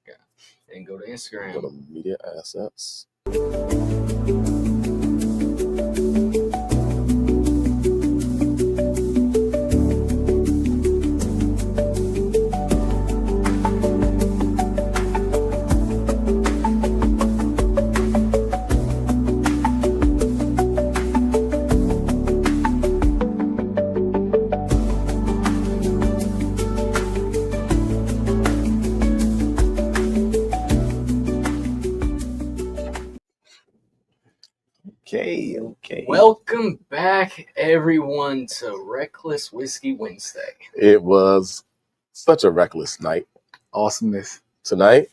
Okay. And go to Instagram. Go to media assets. Okay. Welcome back, everyone, to Reckless Whiskey Wednesday. It was such a reckless night. Awesomeness. Tonight,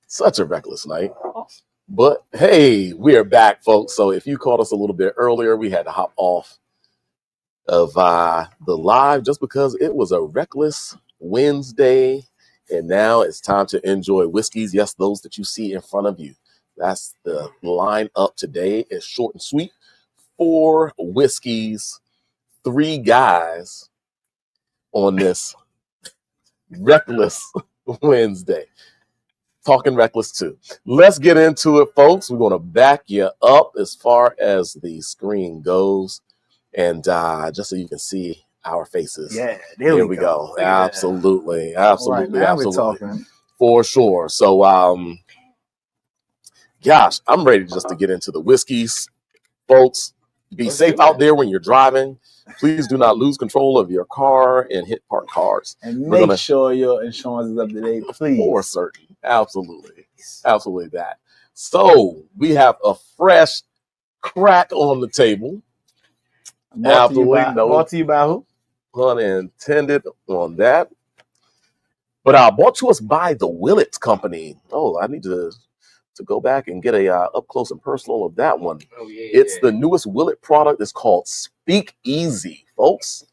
such a reckless night. Awesome. But hey, we are back, folks. So if you caught us a little bit earlier, we had to hop off of the live just because it was a reckless Wednesday. And now it's time to enjoy whiskeys. Yes, those that you see in front of you. That's the line up today. It's short and sweet. 4 whiskeys, 3 guys on this reckless Wednesday. Talking reckless too. Let's get into it, folks. We're going to back you up as far as the screen goes. And just so you can see our faces. Yeah, there we go. Absolutely. Absolutely. Right, now absolutely. we're talking. For sure. So, gosh, I'm ready just to get into the whiskeys. Folks, be safe out there when you're driving. Please do not lose control of your car and hit parked cars. And make sure your insurance is up to date, please. For certain. Absolutely. Absolutely that. So, we have a fresh crack on the table. Brought to you by who? Pun intended on that. But brought to us by the Willits Company. Oh, I need to go back and get a up close and personal of that one. Oh, yeah. It's the newest Willet product. It's called Speakeasy, folks.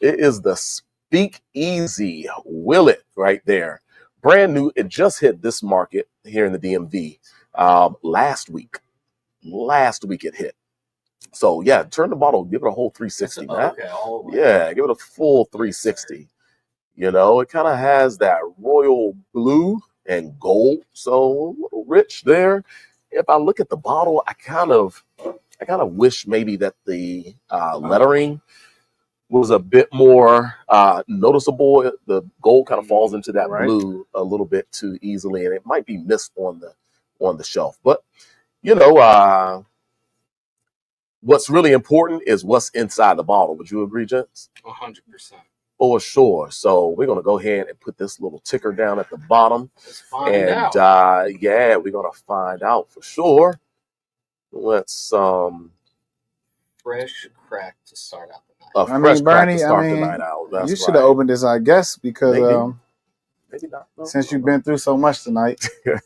It is the Speakeasy Willet right there. Brand new. It just hit this market here in the DMV last week. Last week it hit. So, yeah, turn the bottle. Give it a whole 360, man. Okay, yeah, give it a full 360. You know, it kind of has that royal blue and gold, so a little rich there. If I look at the bottle, I kind of wish maybe that the lettering was a bit more noticeable. The gold kind of falls into that blue a little bit too easily, and it might be missed on the shelf. But you know, what's really important is what's inside the bottle. Would you agree, gents? 100%. For sure. So we're going to go ahead and put this little ticker down at the bottom. Let's find out. Yeah, we're going to find out for sure. Let's fresh crack to start out the night. A fresh crack to start the night out. That's you should have opened this, I guess, because maybe not. No, since you've been through so much tonight, hey,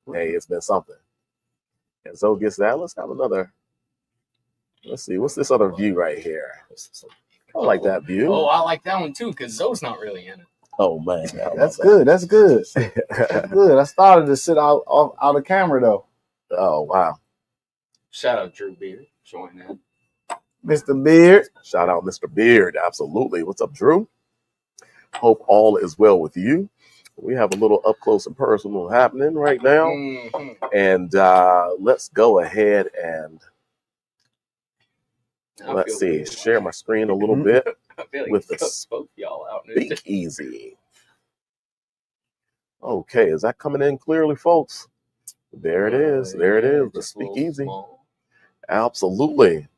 it's been something. And so gets that. Let's have another. Let's see. What's this other view right here? I like that view. Oh, I like that one too, because Zoe's not really in it. Oh man, that's good. That's good. That's good. I started to sit out of camera though. Oh wow! Shout out Drew Beard, join that. Mr. Beard. Shout out Mr. Beard. Absolutely. What's up, Drew? Hope all is well with you. We have a little up close and personal happening right now, and let's go ahead and. Let's see. Share my screen a little bit with the Speakeasy. Okay, is that coming in clearly, folks? There it is. There it is. The Speakeasy. Absolutely.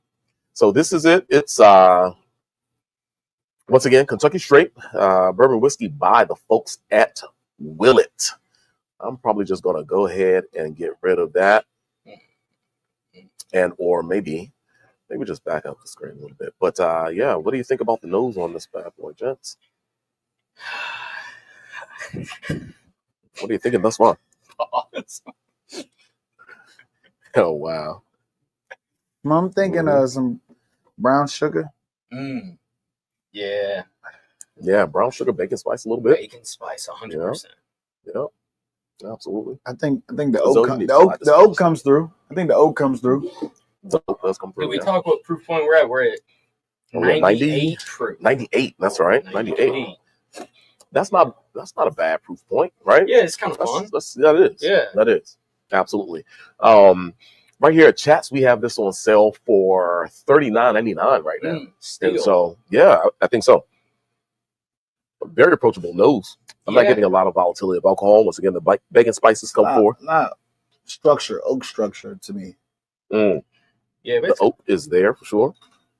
So this is it. It's once again Kentucky Straight bourbon whiskey by the folks at Willet. I'm probably just gonna go ahead and get rid of that, and or maybe just back up the screen a little bit. But yeah, what do you think about the nose on this bad boy, gents? What are you thinking thus far? Oh wow! I'm thinking of some brown sugar. Yeah. Yeah, brown sugar, bacon spice a little bit. Bacon spice, 100%. Yeah, absolutely. I think the oak comes through. I think the oak comes through. The oak does come through. Did we talk what proof point we're at? We're at 98 proof. 98. That's right. 98. that's not a bad proof point, right? Yeah, it's kind of fun. That is. Yeah. That is. Absolutely. Right here at Chats, we have this on sale for $39.99 right now. Steal. And so, yeah, I think so. A very approachable nose. I'm not getting a lot of volatility of alcohol. Once again, the bacon spices come forth. Not structure, oak structure to me. Yeah, but the oak is there for sure.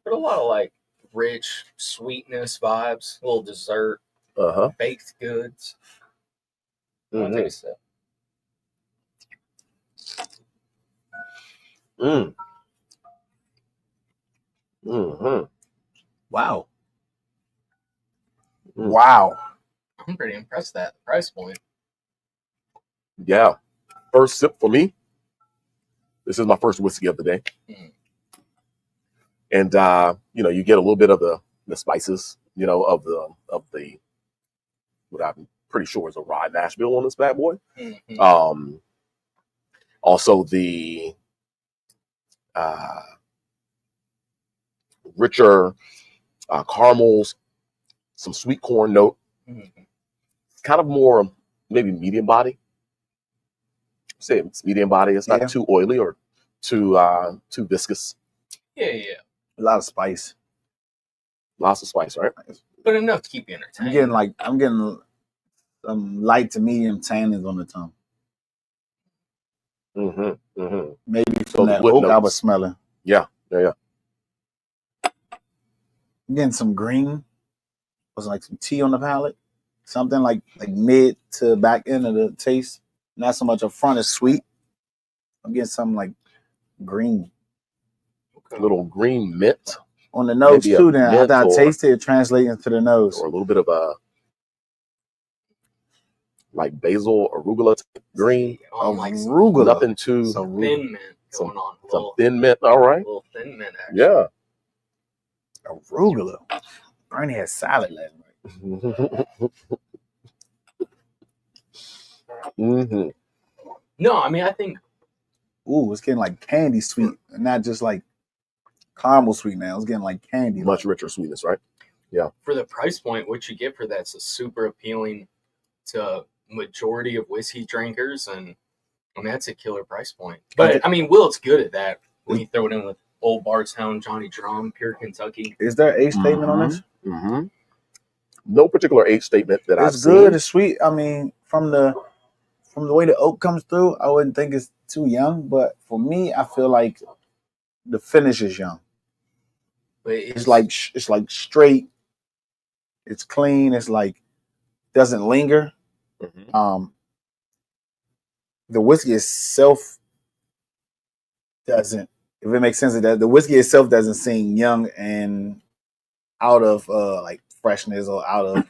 But a lot of like rich sweetness vibes, a little dessert, baked goods. I'll take a sip. Wow. Wow. I'm pretty impressed at the price point. Yeah. First sip for me. This is my first whiskey of the day. And you get a little bit of the spices, of the what I'm pretty sure is a rye Nashville on this bad boy. Also the richer caramels, some sweet corn note, kind of more maybe medium body. Say it's medium body. It's not too oily or too viscous. Yeah. A lot of spice. Lots of spice, right? But enough to keep you entertained. I'm getting some light to medium tannins on the tongue. Maybe from that oak I was smelling. Yeah. I'm getting some green. Was like some tea on the palate. Something like mid to back end of the taste. Not so much up front as sweet. I'm getting something like green. A little green mint. On the nose too, then after I tasted it, translating into the nose. Or a little bit of like basil, arugula green. Arugula. Nothing too some thin mint going on. Some thin mint, all right. A little thin mint, actually. Yeah. Arugula. Burnie had salad last night. No, I mean, I think. Ooh, it's getting like candy sweet, and not just like caramel sweet now. It's getting like candy. Much richer sweetness, right? Yeah. For the price point, what you get for that's a super appealing to majority of whiskey drinkers, and I mean that's a killer price point. But I mean, Wilt's good at that when you throw it in with Old Bardstown, Johnny Drum, Pure Kentucky. Is there an age statement on this? No particular age statement that I've seen. It's good. It's sweet. I mean, from the way the oak comes through, I wouldn't think it's too young. But for me, I feel like the finish is young. But it's like straight. It's clean. It's like doesn't linger. The whiskey itself doesn't. If it makes sense, that the whiskey itself doesn't seem young and out of like freshness or out of.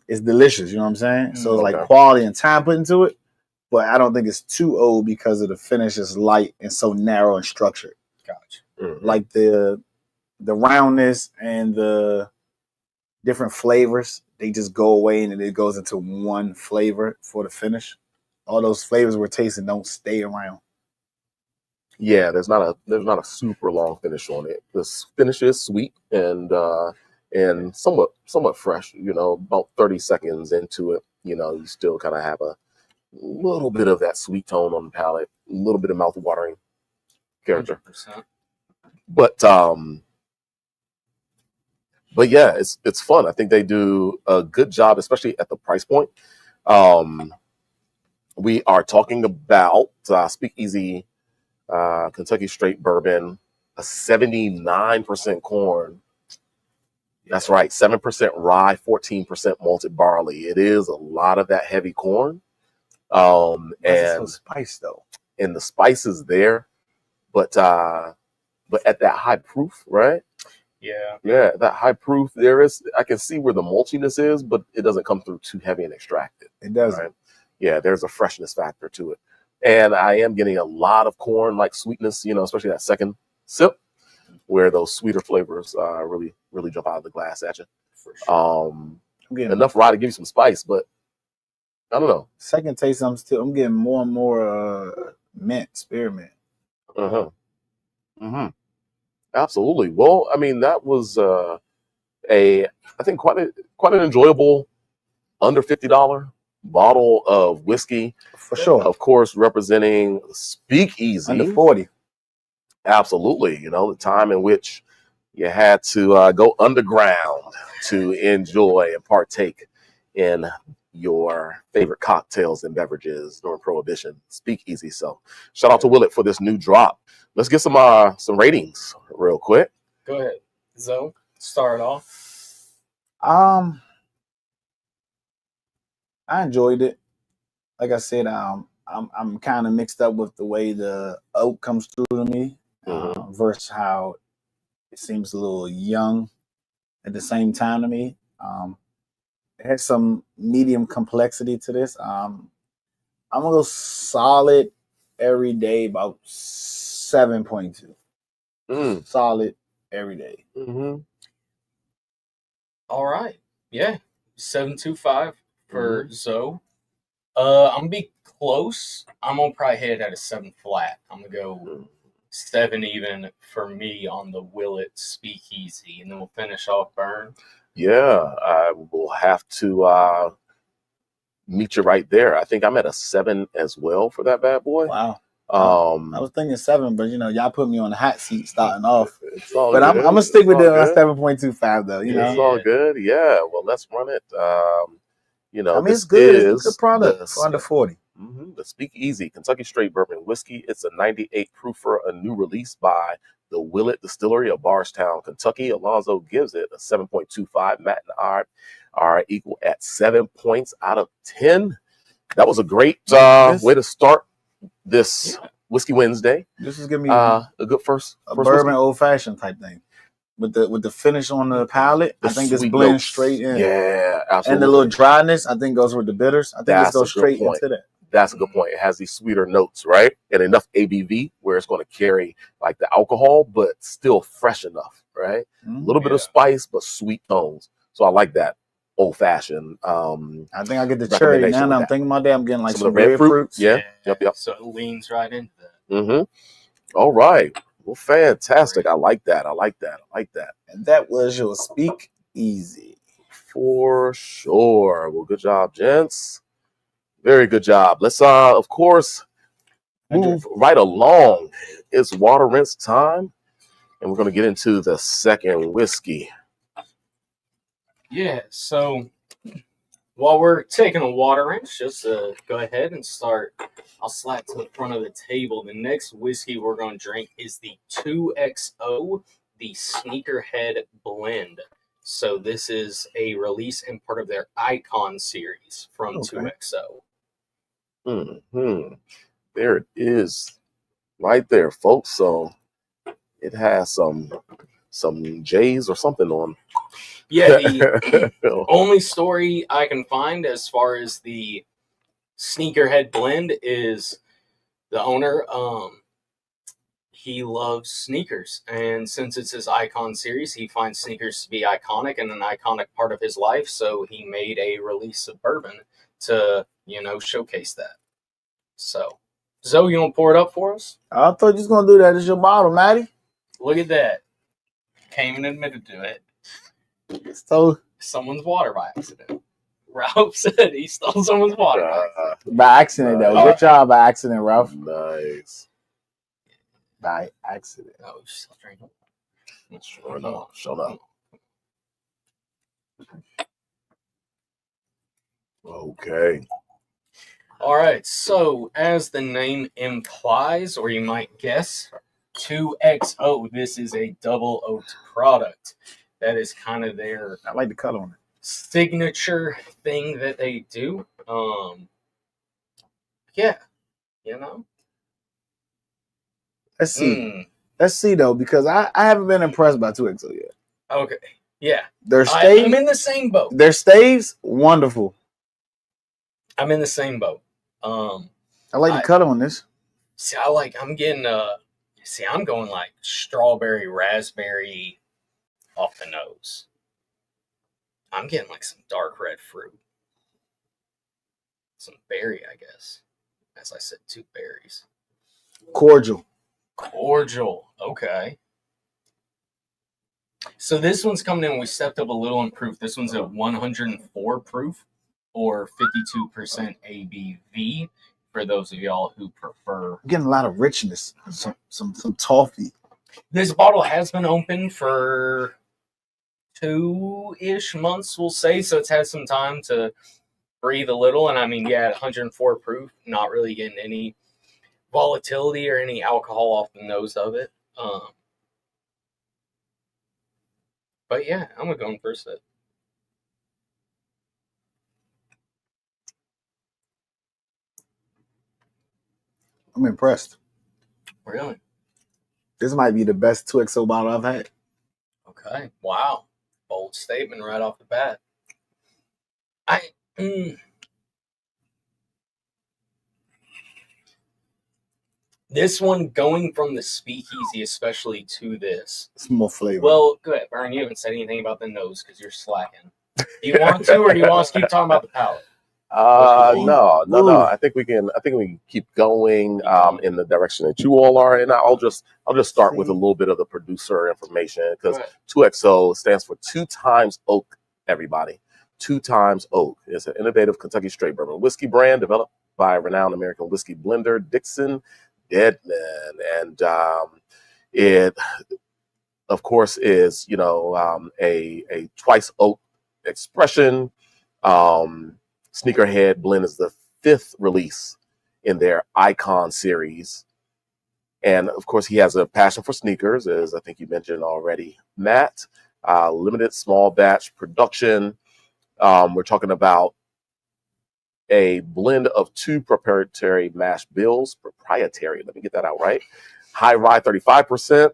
It's delicious. You know what I'm saying? So it's like quality and time put into it. But I don't think it's too old because of the finish is light and so narrow and structured. Gotcha. Like the roundness and the different flavors, they just go away and it goes into one flavor for the finish. All those flavors we're tasting don't stay around. Yeah, there's not a super long finish on it. This finish is sweet and somewhat fresh. About 30 seconds into it, you still kind of have a little bit of that sweet tone on the palate, a little bit of mouth-watering character. 100%. But yeah, it's fun. I think they do a good job, especially at the price point. We are talking about Speakeasy Kentucky Straight Bourbon, a 79% corn. That's right, 7% rye, 14% malted barley. It is a lot of that heavy corn. And so spice though. And the spice is there, but at that high proof, right? Yeah, that high proof, I can see where the maltiness is, but it doesn't come through too heavy and extracted. It doesn't. Right? Yeah, there's a freshness factor to it. And I am getting a lot of corn like sweetness, especially that second sip, where those sweeter flavors really, really jump out of the glass at you. For sure. Enough rye to give you some spice, but I don't know. Second taste, I'm getting more and more mint, spearmint. Absolutely. Well, I mean, that was I think quite an enjoyable under $50 bottle of whiskey. For sure. Of course, representing Speakeasy. Under 40. Absolutely. You know, the time in which you had to go underground to enjoy and partake in your favorite cocktails and beverages during Prohibition. Speakeasy. So shout out to Willett for this new drop. Let's get some ratings real quick. Go ahead, Zoe. Start off. I enjoyed it. Like I said, I'm kind of mixed up with the way the oak comes through to me, versus how it seems a little young at the same time to me. It has some medium complexity to this. I'm gonna go solid every day, about 7.2. Solid every day. All right. Yeah. 7.25 for Zoe. I'm gonna be close. I'm gonna probably hit at a 7 flat. I'm gonna go 7 even for me on the Willett Speakeasy, and then we'll finish off Burn. Yeah, I will have to meet you right there. I think I'm at a 7 as well for that bad boy. Wow. I was thinking 7, but y'all put me on the hot seat starting off. It's all but good. I'm gonna stick with the 7.25 though. You know, it's all good. Yeah. Well, let's run it. It's good. It's a good product for under 40. The Speakeasy Kentucky Straight Bourbon Whiskey. It's a 98 proofer, a new release by the Willett Distillery of Bardstown, Kentucky. Alonzo gives it a 7.25. Matt and I are equal at 7 points out of 10. That was a great way to start this Whiskey Wednesday. This is giving me a good first bourbon old fashioned type thing. With the finish on the palate, I think this blends straight in. Yeah, absolutely. And the little dryness, I think, goes with the bitters. I think this goes straight into that. That's a good point. It has these sweeter notes, right? And enough ABV where it's going to carry like the alcohol, but still fresh enough, right? A little bit of spice, but sweet tones. So I like that old fashioned. I think I get the cherry now. I'm thinking about that. I'm getting like some red fruits. Yeah. Yep. So it leans right into that. All right. Well, fantastic. I like that. And that was your Speakeasy. For sure. Well, good job, gents. Very good job. Let's, of course, move right along. It's water rinse time, and we're going to get into the second whiskey. Yeah, so while we're taking a water rinse, just go ahead and start. I'll slide to the front of the table. The next whiskey we're going to drink is the 2XO, the Sneakerhead blend. So this is a release and part of their Icon series from 2XO. There it is, right there, folks. So it has some J's or something on. Yeah, the only story I can find as far as the Sneakerhead blend is the owner. He loves sneakers, and since it's his Icon series, he finds sneakers to be iconic and an iconic part of his life. So he made a release of bourbon to showcase that. So, Zoe, you want to pour it up for us? I thought you was going to do that. It's your bottle, Maddie. Look at that. Came and admitted to it. So someone's water by accident. Ralph said he stole someone's water by accident, though. Good job by accident, Ralph. Nice. By accident. Oh, you're still drinking. Shoutout. Okay. All right. So, as the name implies, or you might guess, 2XO. This is a double oaked product. That is kind of their. I like the color on it. Signature thing that they do. Yeah. Let's see. Let's see though, because I haven't been impressed by 2XO yet. Okay. Yeah. Their staves. I'm in the same boat. Their staves, wonderful. I'm in the same boat. I like the color on this. See, I'm getting I'm going like strawberry, raspberry off the nose. I'm getting like some dark red fruit. Some berry, I guess. As I said, 2 berries. Cordial. Okay. So this one's coming in. We stepped up a little in proof. This one's at 104 proof. or 52% ABV for those of y'all who prefer. I'm getting a lot of richness, some toffee. This bottle has been open for 2-ish months, we'll say, so it's had some time to breathe a little. And I mean, yeah, at 104 proof, not really getting any volatility or any alcohol off the nose of it. But yeah, I'm gonna go in for a sip. I'm impressed. Really? This might be the best 2XO bottle I've had. Okay. Wow. Bold statement right off the bat. This one, going from the Speakeasy especially to this. It's more flavor. Well, go ahead, Burn. You haven't said anything about the nose because you're slacking. Do you want to, or do you want us to keep talking about the palate? No. I think we can keep going in the direction that you all are, and I'll just start with a little bit of the producer information, because 2XO stands for 2 times oak. Everybody, 2 times oak is an innovative Kentucky straight bourbon whiskey brand developed by renowned American whiskey blender Dixon Deadman, and it, of course, is a twice oak expression. Sneakerhead blend is the 5th release in their Icon series. And of course, he has a passion for sneakers, as I think you mentioned already, Matt. Limited small batch production. We're talking about a blend of 2 proprietary mash bills. Proprietary, let me get that out right. High rye 35%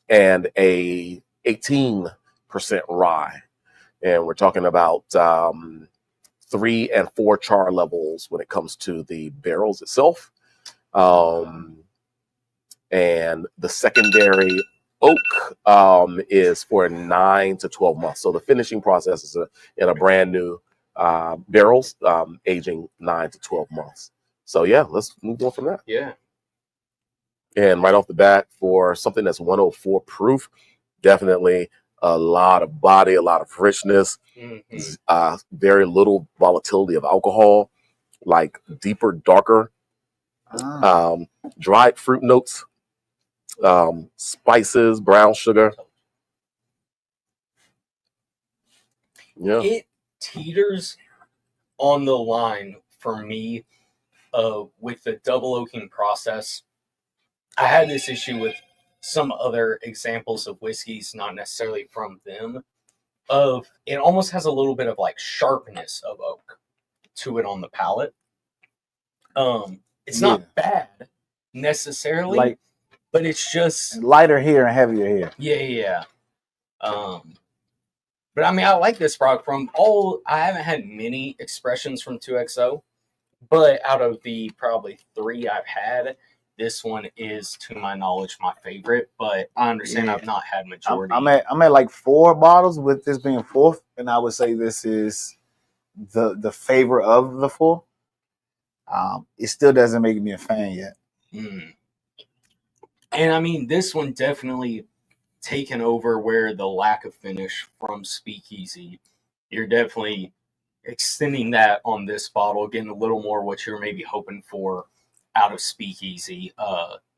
and a 18% rye. And we're talking about 3 and 4 char levels when it comes to the barrels itself. And the secondary oak is for 9 to 12 months. So the finishing process is in a brand new barrels, aging 9 to 12 months. So yeah, let's move on from that. Yeah. And right off the bat, for something that's 104 proof, definitely a lot of body, a lot of richness, very little volatility of alcohol, like deeper, darker, dried fruit notes, spices, brown sugar. Yeah. It teeters on the line for me with the double oaking process. I had this issue with some other examples of whiskeys, not necessarily from them, of it almost has a little bit of like sharpness of oak to it on the palate. It's not bad necessarily, but it's just lighter here and heavier here. Yeah. But I mean, I like this product I haven't had many expressions from 2XO, but out of the probably 3 I've had, this one is, to my knowledge, my favorite, but I understand I've not had majority. I'm at like 4 bottles, with this being 4th, and I would say this is the favorite of the 4. It still doesn't make me a fan yet. And I mean, this one definitely taken over where the lack of finish from Speakeasy. You're definitely extending that on this bottle, getting a little more what you're maybe hoping for out of Speakeasy.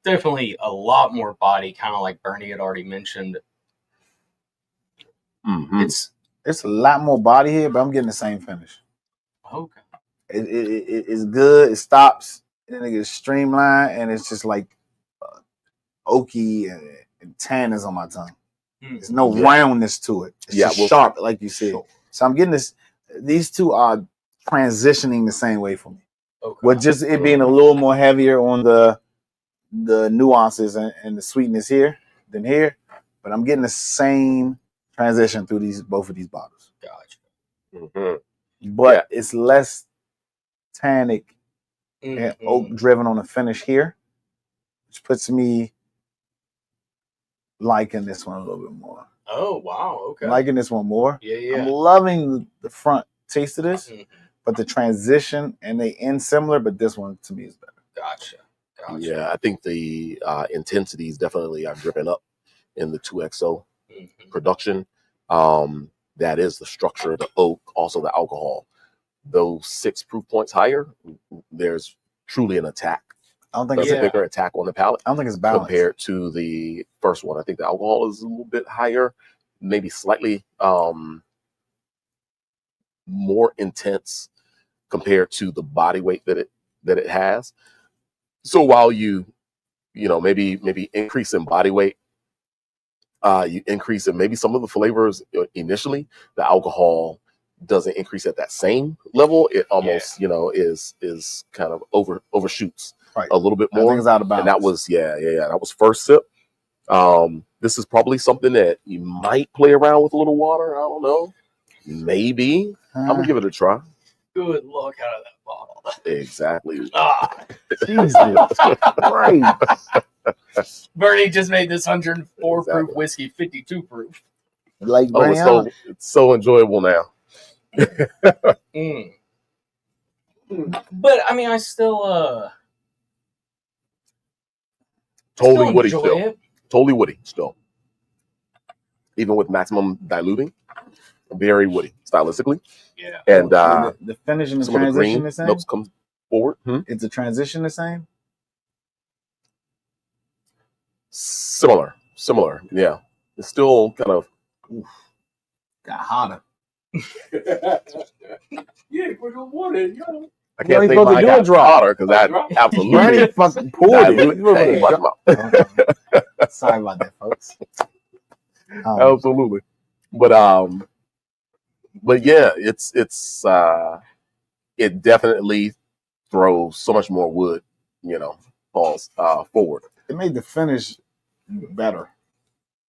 Definitely a lot more body, kind of like Burnie had already mentioned. It's a lot more body here, but I'm getting the same finish. Okay. It's good. It stops, and then it gets streamlined, and it's just like oaky and tan is on my tongue. There's no roundness to it. It's just sharp, like you said. Sure. So I'm getting this. These 2 are transitioning the same way for me. Okay. With just it being a little more heavier on the nuances and the sweetness here than here, but I'm getting the same transition through both of these bottles. Gotcha. But it's less tannic and oak driven on the finish here, which puts me liking this one a little bit more. Oh wow! Okay. I'm liking this one more. Yeah. I'm loving the front taste of this. But the transition and they end similar, but this one to me is better. Gotcha. Yeah, I think the intensities definitely are driven up in the 2XO production. that is the structure, the oak, also the alcohol. Those 6 proof points higher, there's truly an attack. I don't think That's a bigger attack on the palate. I don't think it's balanced compared to the first one. I think the alcohol is a little bit higher, maybe slightly more intense compared to the body weight that it has. So while you maybe increase in body weight, you increase in maybe some of the flavors initially, the alcohol doesn't increase at that same level. It almost is kind of overshoots a little bit more. I think it's out of balance. And that was that was first sip. This is probably something that you might play around with a little water. I don't know. Maybe. I'm gonna give it a try. Good luck out of that bottle. Exactly. Jesus Christ. Burnie just made this 104 proof whiskey 52 proof. Like it's so enjoyable now. But I mean, I still totally woody still. Totally woody still. Even with maximum diluting, very woody stylistically. Yeah. And the finish and the transition the same. Notes come forward. Is the transition the same? Similar. Yeah. It's still kind of got hotter. Yeah, put the water in, yo. I can't say mine got hotter because I absolutely fucking poured it. Sorry about that, folks. Absolutely. But yeah, it definitely throws so much more wood, falls forward. It made the finish better.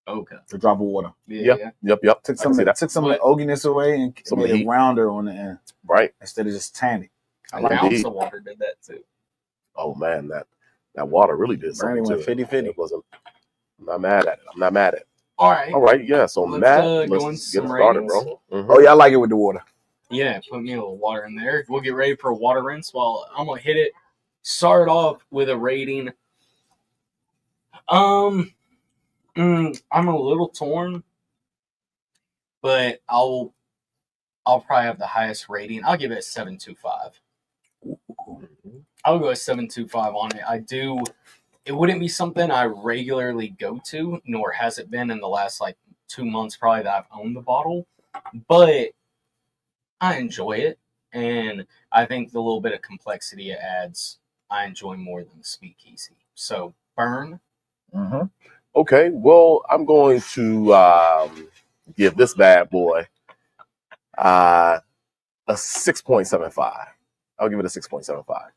Okay. The drop of water. Yep. Took some of the oakiness away and made it rounder on the end. Right. Instead of just tangy. I like how the water did that too. Oh man, that water really did something to it. 50-50. I'm not mad at it. All right. Yeah. So Matt, let's get started, bro. Oh yeah, I like it with the water. Yeah, put me a little water in there. We'll get ready for a water rinse. While I'm gonna hit it. Start off with a rating. I'm a little torn, but I'll probably have the highest rating. I'll give it a 7.25. I'll go a 7.25 on it. It wouldn't be something I regularly go to, nor has it been in the last 2 months probably that I've owned the bottle, but I enjoy it, and I think the little bit of complexity it adds, I enjoy more than the Speakeasy. So, Burn. Mm-hmm. Okay, well, I'm going to give this bad boy a 6.75. I'll give it a 6.75.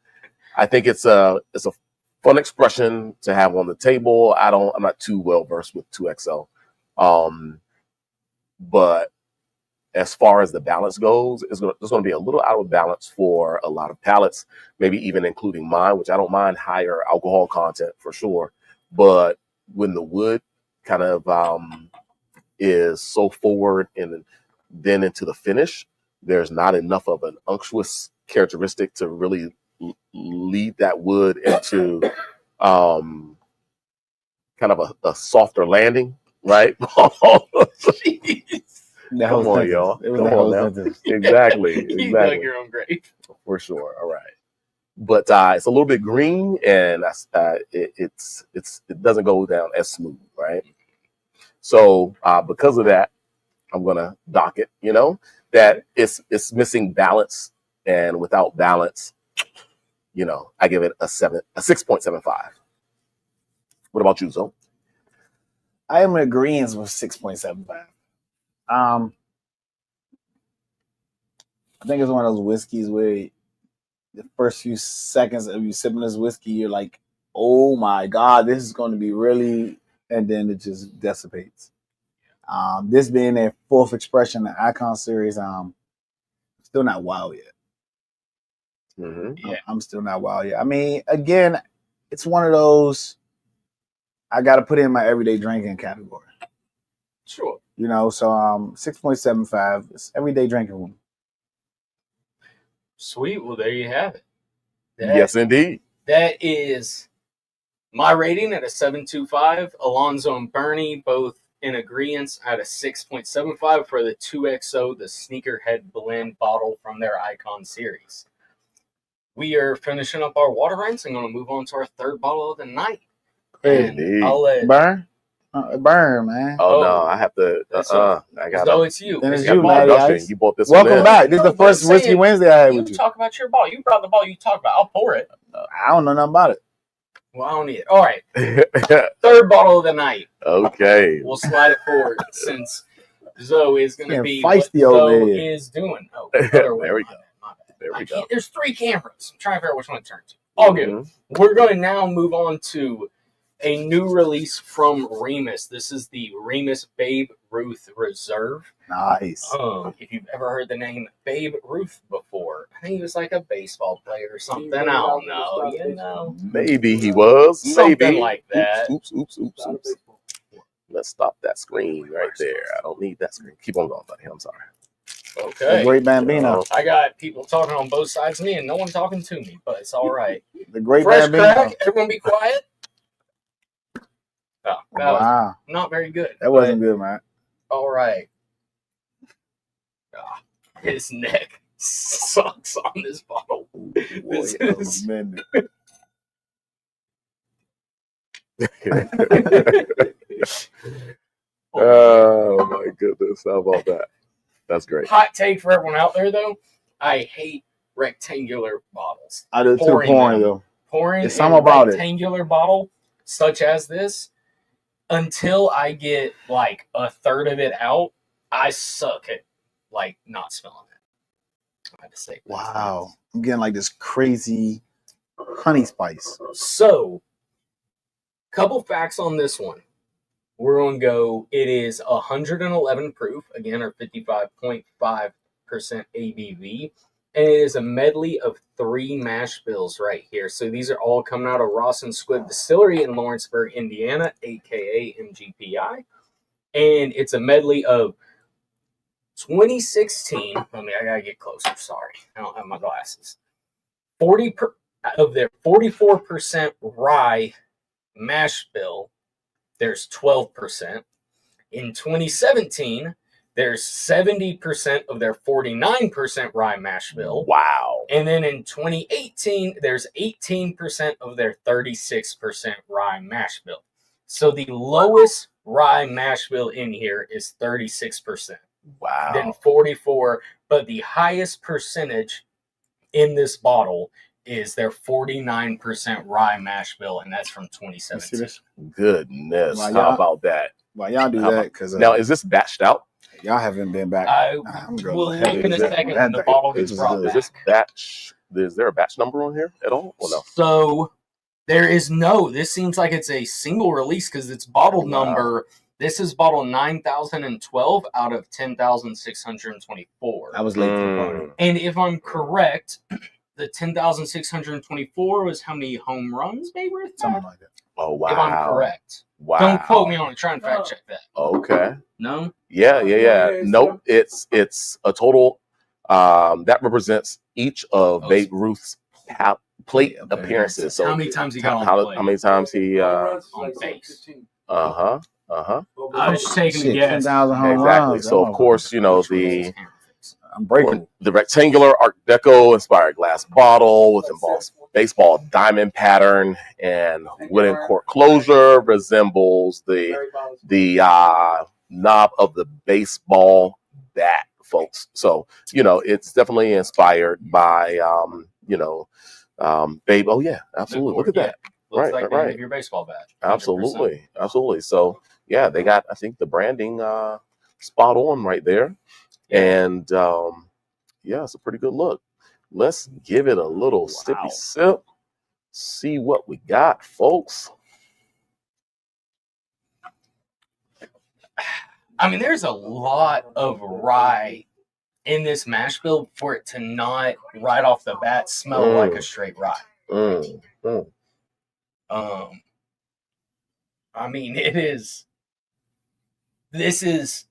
I think it's a fun expression to have on the table. I'm not too well versed with 2XL, but as far as the balance goes, it's going to be a little out of balance for a lot of palates, maybe even including mine, which I don't mind higher alcohol content for sure. But when the wood kind of is so forward and then into the finish, there's not enough of an unctuous characteristic to really lead that wood into kind of a softer landing, right? Come on, y'all. Come on now. Exactly. You dug your own grave. For sure. All right. But it's a little bit green, and it doesn't go down as smooth, right? So because of that, I'm gonna dock it. That it's missing balance, and without balance, I give it a 6.75. What about you, Zoe? I am in agreement with 6.75. I think it's one of those whiskeys where the first few seconds of you sipping this whiskey, you're like, oh my God, this is going to be really, and then it just dissipates. This being their fourth expression, the Icon series, still not wild yet. Mm-hmm. Yeah. I'm still not wild yet. I mean, again, it's one of those, I got to put it in my everyday drinking category. Sure. So 6.75 is everyday drinking room. Sweet. Well, there you have it. Yes, indeed. That is my rating at a 7.25. Alonzo and Burnie both in agreement at a 6.75 for the 2XO, the Sneakerhead blend bottle from their Icon series. We are finishing up our water rinse and going to move on to our third bottle of the night. Hey, I'll let Burn, man. Oh no, I have to. I got. So it's you. Then It's it's your you, bottle. Matty Ice. You bought this. Welcome one back. This is the No, first I'm Whiskey saying, Wednesday I had with You you. talk about your bottle. You brought the bottle you talk about. I'll pour it. I don't know nothing about it. Well, I don't need it. All right. Third bottle of the night. Okay. We'll slide it forward since Zoe is going to be feisty what over Zoe here. is doing. Oh, There we go. My bad. There we go. There's 3 cameras. I'm trying to figure out which one to turn to. All good. We're going to now move on to a new release from Remus. This is the Remus Babe Ruth Reserve. Nice. If you've ever heard the name Babe Ruth before, I think he was like a baseball player or something. I don't know. You know, Maybe he was. Something Maybe like that. Oops. Let's stop that screen right there. I don't need that screen. Keep on going, buddy. I'm sorry. Okay. The Great Bambino. I got people talking on both sides of me and no one talking to me, but it's all right. The Great Fresh Bambino. crack. Everyone be quiet. Oh, that was not very good. That wasn't good, man. All right. His neck sucks on this bottle. This is... Oh my goodness. How about that? That's great. Hot take for everyone out there, though. I hate rectangular bottles. I do too. Pouring though. Pouring It's something about rectangular bottle, such as this, until I get like a third of it out, I suck at like not smelling it. I have to say. Wow, I'm getting like this crazy honey spice. So, couple facts on this one. We're going to go, it is 111 proof, again, or 55.5% ABV. And it is a medley of 3 mash bills right here. So these are all coming out of Ross and Squibb Distillery in Lawrenceburg, Indiana, a.k.a. MGPI. And it's a medley of 2016. I got to get closer. Sorry. I don't have my glasses. Of their 44% rye mash bill, there's 12%. In 2017, there's 70% of their 49% rye mash bill. Wow. And then in 2018, there's 18% of their 36% rye mash bill. So the lowest rye mash bill in here is 36%. Wow. Then 44, but the highest percentage in this bottle is their 49% rye mash bill, and that's from 2017. Goodness. How about that? Why y'all do that? Because now, is this batched out? Y'all haven't been back. We'll look in a second when the bottle gets brought back. Is this batch? Is there a batch number on here at all? Or no? So there is no. This seems like it's a single release because it's bottle number. This is bottle 9,012 out of 10,624. I was late to the party. And if I'm correct, the 10,624 was how many home runs Babe Ruth had? Something like that. Oh, wow. If I'm correct. Wow. Don't quote me on it. Try and fact check that. Okay. No? Yeah. Nope. It's a total that represents each of Babe Ruth's plate appearances. So how many times he got on the plate? How many times he on base? I was just taking a guess. 10,000 home exactly. runs. So of course, you know, the rectangular Art Deco inspired glass bottle with embossed baseball diamond pattern and wooden cork closure resembles the knob of the baseball bat, folks. So, you know, it's definitely inspired by Babe. Oh yeah, absolutely. Look at that. Looks like the end of your baseball bat. 100%. Absolutely. So yeah, they got, I think, the branding spot on right there. And it's a pretty good look. Let's give it a little sippy sip. See what we got, folks. I mean, there's a lot of rye in this mash bill for it to not right off the bat smell like a straight rye. I mean, this is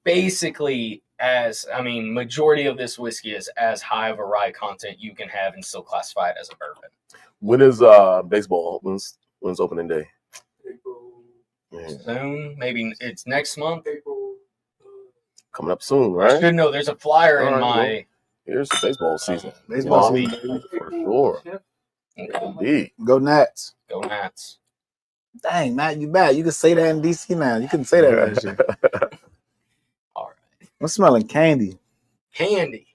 basically majority of this whiskey is as high of a rye content you can have and still classify it as a bourbon. When is baseball? When's opening day? soon. Maybe it's next month. Coming up soon, right? I should know. There's a flyer in my. Well, here's the baseball season. Baseball season, baby. For sure. Indeed. Go Nats. Go Nats. Dang, Matt, you bad. You can say that in DC now. You couldn't say that last year. All right. I'm smelling candy. Candy.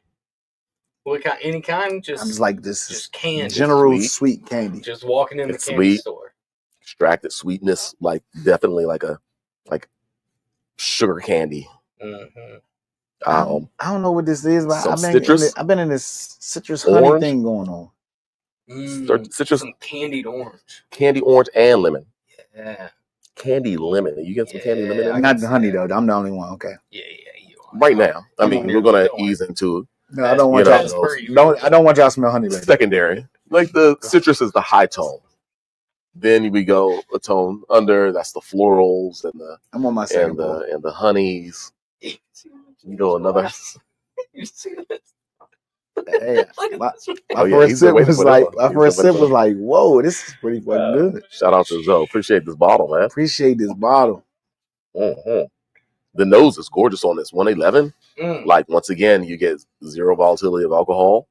What kind? Any kind? Just like this. Just candy. General sweet candy. Just walking in the candy sweet. store. Extracted sweetness, like definitely like sugar candy. Mm-hmm. I don't know what this is, but I've been in this citrus orange honey thing going on. Citrus, some candied orange and lemon. Yeah, candy lemon. You get some candy lemon. Not the honey though. I'm the only one. Okay. Yeah, you are. Right now, I mean, we're gonna ease into it. No, I don't want y'all. I don't want y'all to smell honey. Secondary, like the citrus is the high tone. Then we go a tone under. That's the florals and the. I'm on my second and the honeys. You know another. You see this? Hey, my first sip was like, whoa, this is pretty fucking good. Shout out to Zoe. Appreciate this bottle, man. Appreciate this bottle. Mm-hmm. The nose is gorgeous on this 111. Like, once again, you get zero volatility of alcohol.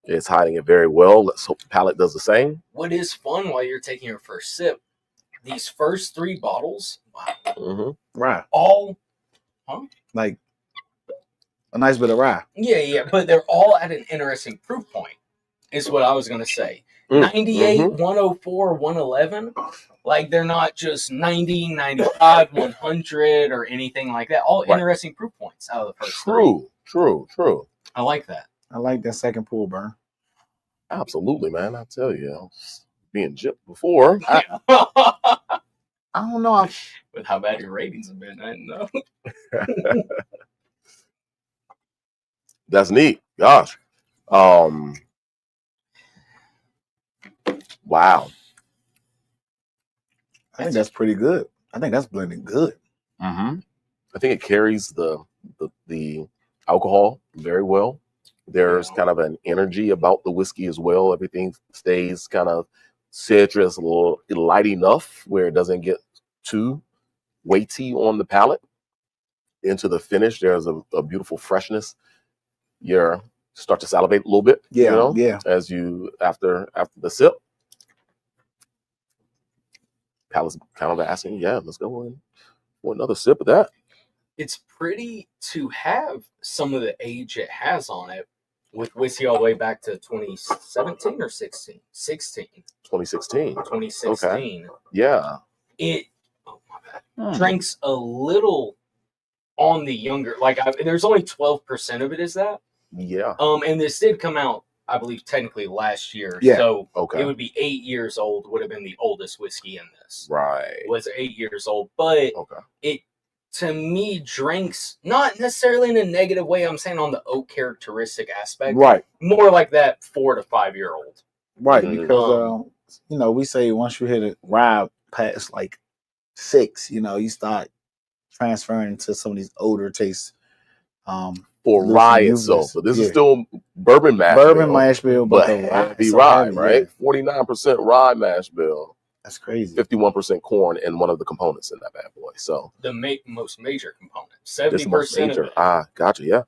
It's hiding it very well. Let's hope the palate does the same. What is fun while you're taking your first sip, these first 3 bottles, wow. Right. All, like a nice bit of rye. Yeah, but they're all at an interesting proof point, is what I was going to say. 98, 104, 111. Like, they're not just 90, 95, 100, or anything like that. All interesting proof points out of the first 3. True. I like that. I like that second pull, burn. Absolutely, man. I tell you, I was being gypped before. I don't know. With how bad your ratings have been, I didn't know. That's neat. Gosh. Wow. I think that's pretty good. I think that's blending good. I think it carries the alcohol very well. There's kind of an energy about the whiskey as well. Everything stays kind of citrus, a little light enough where it doesn't get too weighty on the palate. Into the finish, there's a beautiful freshness. You start to salivate a little bit. As you after the sip. Palate's kind of asking, let's go in for another sip of that. It's pretty to have some of the age it has on it with whiskey all the way back to 2017 or 16? 2016. Okay. Yeah. It, drinks a little on the younger, there's only 12% of it is that. Yeah. And this did come out, I believe, technically last year. Yeah. So it would be 8 years old, would have been the oldest whiskey in this. Right. It was 8 years old. But it, to me, drinks, not necessarily in a negative way, I'm saying on the oak characteristic aspect. Right. More like that 4 to 5 year old. Right. Because, we say once you hit a rye past like 6, you start transferring into some of these older tastes. For rye itself, but this is still bourbon mash bill, but heavy rye, right? 49% rye mash bill. That's crazy. 51% corn in one of the components in that bad boy. So the most major component, 70% of it. Gotcha. Yeah,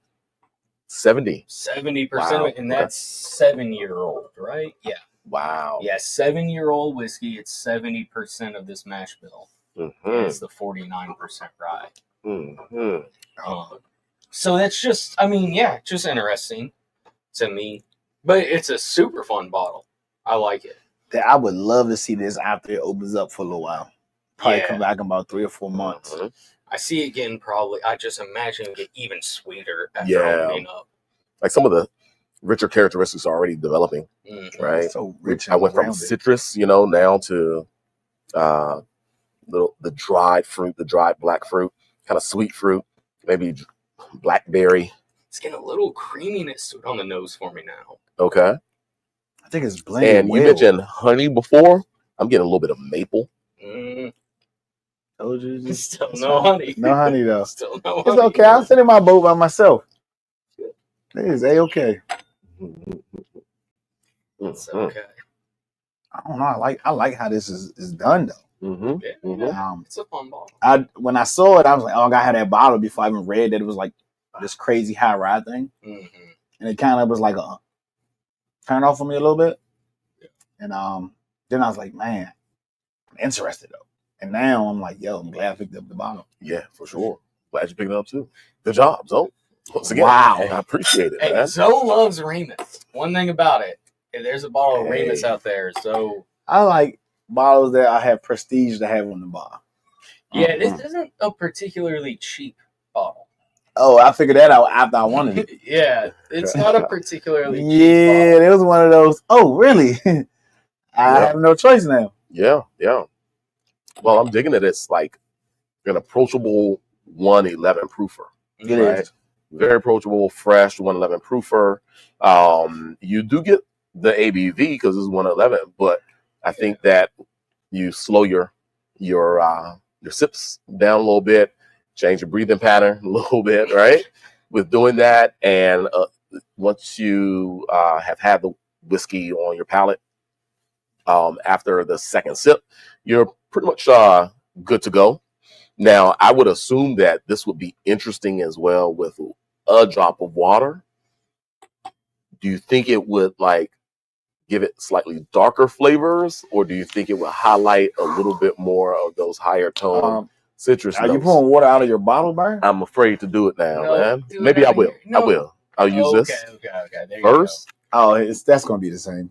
70% of it, and that's 7-year-old, right? Yeah. Wow. Yeah, 7-year-old whiskey. It's 70% of this mash bill. It's the 49% rye. So that's just, just interesting to me. But it's a super fun bottle. I like it. I would love to see this after it opens up for a little while. Probably come back in about 3 or 4 months. I see it getting I just imagine it get even sweeter after opening up. Like some of the richer characteristics are already developing, right? So rich. I went from citrus, now to the dried fruit, the dried black fruit, kind of sweet fruit, maybe blackberry. It's getting a little creaminess to it on the nose for me now. Okay. I think it's blended. And you mentioned honey before. I'm getting a little bit of maple. Still no honey. No honey though. Still no honey. It's okay. I'm sitting in my boat by myself. It is A-okay. It's okay. I don't know. I like how this is done though. It's a fun bottle. When I saw it, I was like, oh, I had that bottle before I even read that it was like this crazy high ride thing. Mm-hmm. And it kind of was like a turn off for me a little bit. Yeah. And then I was like, man, I'm interested though. And now I'm like, yo, I'm glad I picked up the bottle. Yeah, for sure. Glad you picked it up too. Good job, Zoe. Once again, wow. I appreciate it, hey, man. Zoe loves Remus. One thing about it, if there's a bottle of Remus out there, Zoe. I like bottles that I have prestige to have on the bar. Yeah, this isn't a particularly cheap bottle. Oh, I figured that out after I wanted it. Yeah, it's not a particularly cheap bottle. It was one of those, oh, really? I have no choice now. Yeah. Well, I'm digging it. It's like an approachable 111 proofer. It is. Very approachable, fresh 111 proofer. You do get the ABV because it's 111, but I think that you slow your sips down a little bit, change your breathing pattern a little bit, right? With doing that, and once you have had the whiskey on your palate, after the second sip, you're pretty much good to go. Now, I would assume that this would be interesting as well with a drop of water. Do you think it would like give it slightly darker flavors, or do you think it would highlight a little bit more of those higher tone citrus notes? Are you pulling water out of your bottle, Byron? I'm afraid to do it now, man. Maybe I will. No. I will. I'll use this. Okay. There first. Oh, that's going to be the same.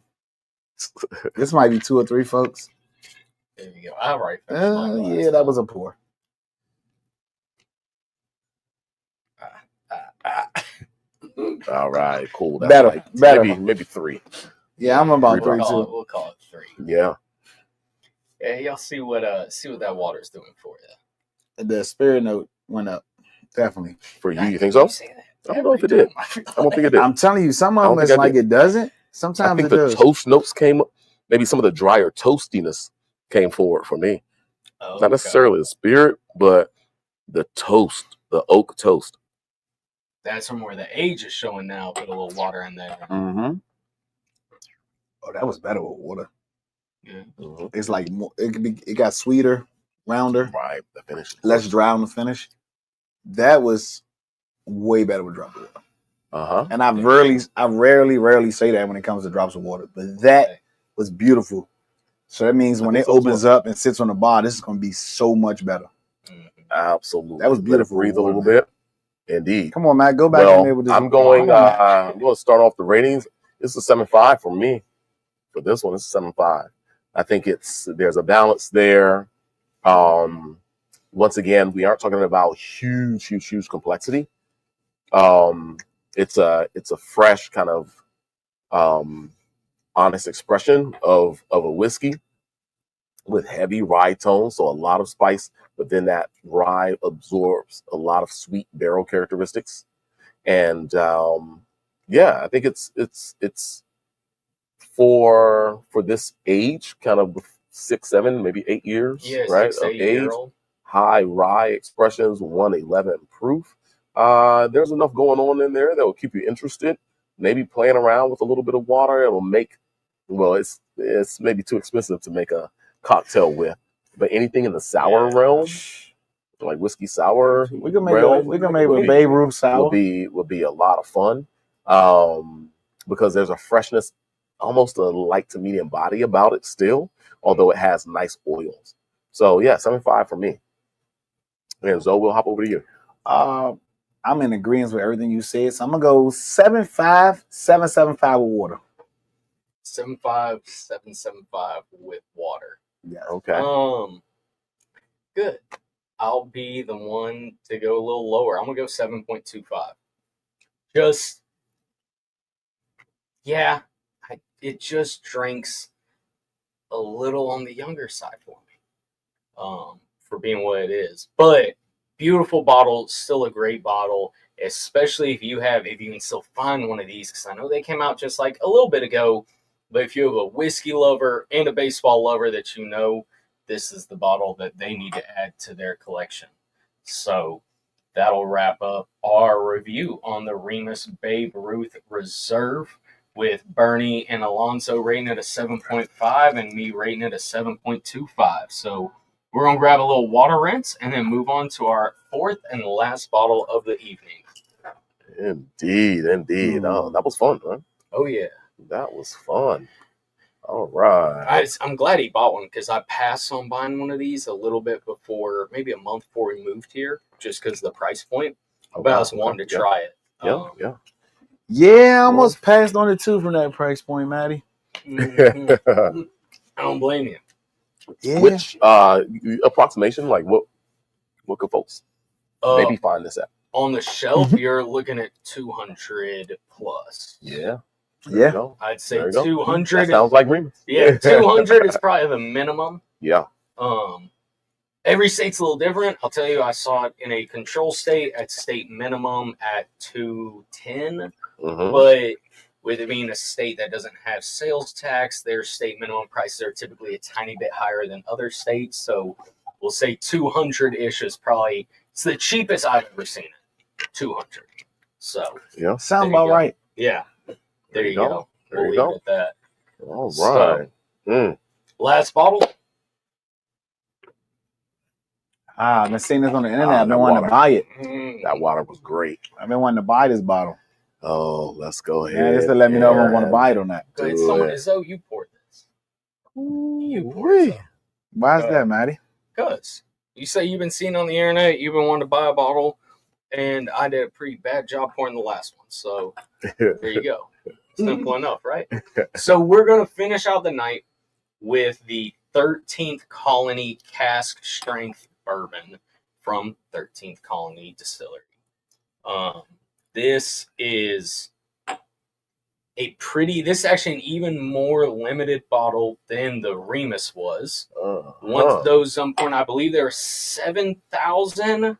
This might be 2 or 3, folks. There you go. All right. Yeah, that was a pour. All right, cool. That's Better. Maybe 3. Yeah, I'm about 3 too. We'll call it 3. Yeah. Yeah, y'all see what that water's doing for you. The spirit note went up, definitely. For you, you think so? I don't know if it did. I don't think it did. I'm telling you, some of them it's like it doesn't. Sometimes I think the toast notes came up. Maybe some of the drier toastiness came forward for me. Not necessarily the spirit, but the toast, the oak toast. That's from where the age is showing now. Put a little water in there. Mm-hmm. Oh, that was better with water. Yeah. Mm-hmm. It's like more, it got sweeter, rounder. Right. The finish. Less dry on the finish. That was way better with drops of water. And I rarely say that when it comes to drops of water, but that was beautiful. So that means when it opens up and sits on the bar, this is going to be so much better. Absolutely. That was beautiful. Breathe a little bit. Indeed. Come on, Matt. Go back in there with this. I'm going to start off the ratings. It's a 7.5 for me. For this one, it's a 7.5. I think there's a balance there. Once again, we aren't talking about huge complexity. It's a fresh kind of honest expression of a whiskey with heavy rye tones, so a lot of spice, but then that rye absorbs a lot of sweet barrel characteristics. And I think it's for this age, kind of 6, 7, maybe 8 years, right? 6, 8 year old. High rye expressions, 111 proof. There's enough going on in there that will keep you interested. Maybe playing around with a little bit of water. It will make, it's maybe too expensive to make a cocktail with, but anything in the sour realm, like whiskey sour, we can make a Babe Ruth sour. Would be a lot of fun, because there's a freshness, almost a light to medium body about it still, although it has nice oils. So 7.5 for me. And Zoe, we'll hop over to you. I'm in agreement with everything you said, so I'm gonna go 7.5, 7.75 with water. 7.5, 7.75 with water. Yeah. Okay. Good. I'll be the one to go a little lower. I'm gonna go 7.25. It just drinks a little on the younger side for me, for being what it is. But beautiful bottle, still a great bottle, especially if you can still find one of these, because I know they came out just like a little bit ago. But if you have a whiskey lover and a baseball lover that this is the bottle that they need to add to their collection. So that'll wrap up our review on the Remus Babe Ruth Reserve, with Burnie and Alonso rating it a 7.5 and me rating it a 7.25. So We're going to grab a little water rinse and then move on to our fourth and last bottle of the evening. Indeed. Oh, that was fun, huh? Oh, yeah. That was fun. All right. I'm glad he bought one because I passed on buying one of these a little bit before, maybe a month before we moved here, just because of the price point. But I was wanting to try it. Yeah, I almost passed on it too from that price point, Maddie. Mm-hmm. I don't blame you. Yeah. Which approximation, like what could folks maybe find this at? On the shelf, you're looking at 200 plus. Yeah. Yeah. I'd say 200. That sounds like Remus. Yeah, 200 is probably the minimum. Yeah. Every state's a little different. I'll tell you, I saw it in a control state at state minimum at 210. But with it being a state that doesn't have sales tax, their state minimum prices are typically a tiny bit higher than other states. So we'll say 200-ish is probably, it's the cheapest I've ever seen it. 200. So yeah, sound about right. Yeah. There you go. We'll leave it at that. All right. So, last bottle. I've been seeing this on the internet. I've been wanting to buy it. That water was great. I've been wanting to buy this bottle. Oh, let's go ahead. Yeah, just to let me know if I want to buy it or not. Go ahead. Zoe, you poured this. You poured it. Why is that, Maddie? Because you say you've been seeing on the internet, you've been wanting to buy a bottle, and I did a pretty bad job pouring the last one. So there you go. Simple enough, right? So we're going to finish out the night with the 13th Colony Cask Strength Bourbon from 13th Colony Distillery. This is this is actually an even more limited bottle than the Remus was. Once those I believe there are 7,000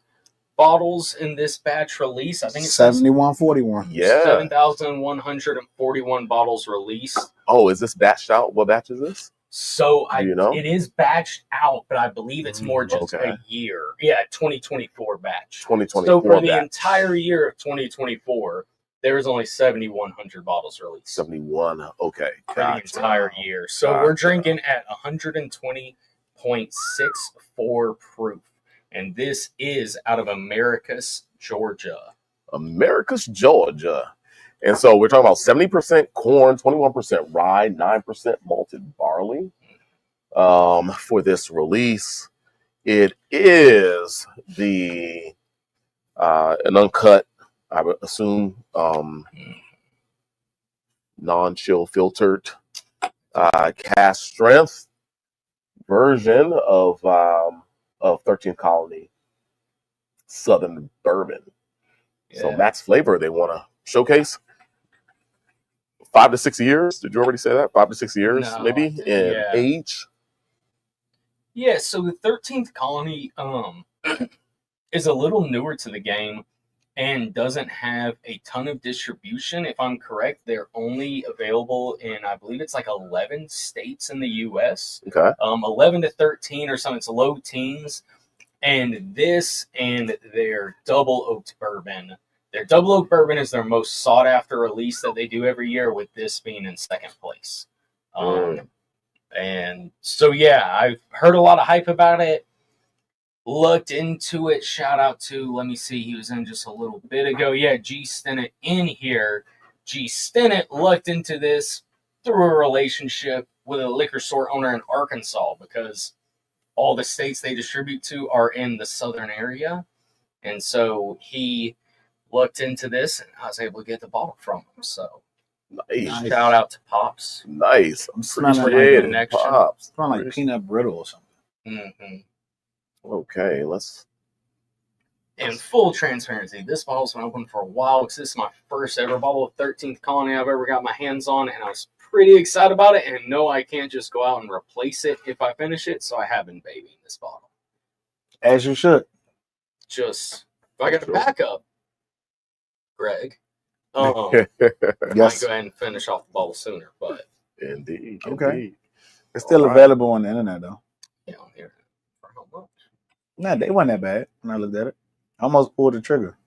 bottles in this batch release. I think it's 7141. Yeah. 7,141 bottles released. Oh, is this batched out? What batch is this? So it is batched out, but I believe it's more just a year. Yeah, 2024 batch. 2024. So for the entire year of 2024, there was only 7,100 bottles released. 71. Okay. For the entire year. So we're drinking at 120.64 proof. And this is out of Americus, Georgia. Americus, Georgia. And so we're talking about 70% corn, 21% rye, 9% malted barley. For this release, it is an uncut, I would assume, non-chill filtered cask strength version of 13th Colony Southern Bourbon. Yeah. So max flavor they want to showcase. 5 to 6 years. Did you already say that? 5 to 6 years, maybe in age. Yeah. So the 13th Colony is a little newer to the game and doesn't have a ton of distribution. If I'm correct, they're only available in, I believe it's like 11 states in the U.S. Okay. 11 to 13 or something. It's low teens. And this and their double oaked bourbon. Their double oak bourbon is their most sought after release that they do every year, with this being in second place. And so, yeah, I've heard a lot of hype about it. Looked into it. Shout out to, let me see, he was in just a little bit ago. Yeah, G. Stennett in here. G. Stennett looked into this through a relationship with a liquor store owner in Arkansas, because all the states they distribute to are in the southern area. And so he looked into this, and I was able to get the bottle from him. So nice. Shout out to Pops. Nice. I'm smelling like Pops. Smelling like peanut brittle or something. Mm-hmm. Okay, let's. In full transparency, this bottle's been open for a while, because this is my first ever bottle of 13th Colony I've ever got my hands on, and I was pretty excited about it, and no, I can't just go out and replace it if I finish it, so I have been babying this bottle. As you should. Just, if I got a backup, Greg, Yes. I might go ahead and finish off the bottle sooner, but... Indeed. Okay. Indeed. It's still available on the internet, though. Yeah, on here. For how much? Nah, they wasn't that bad when I looked at it. I almost pulled the trigger.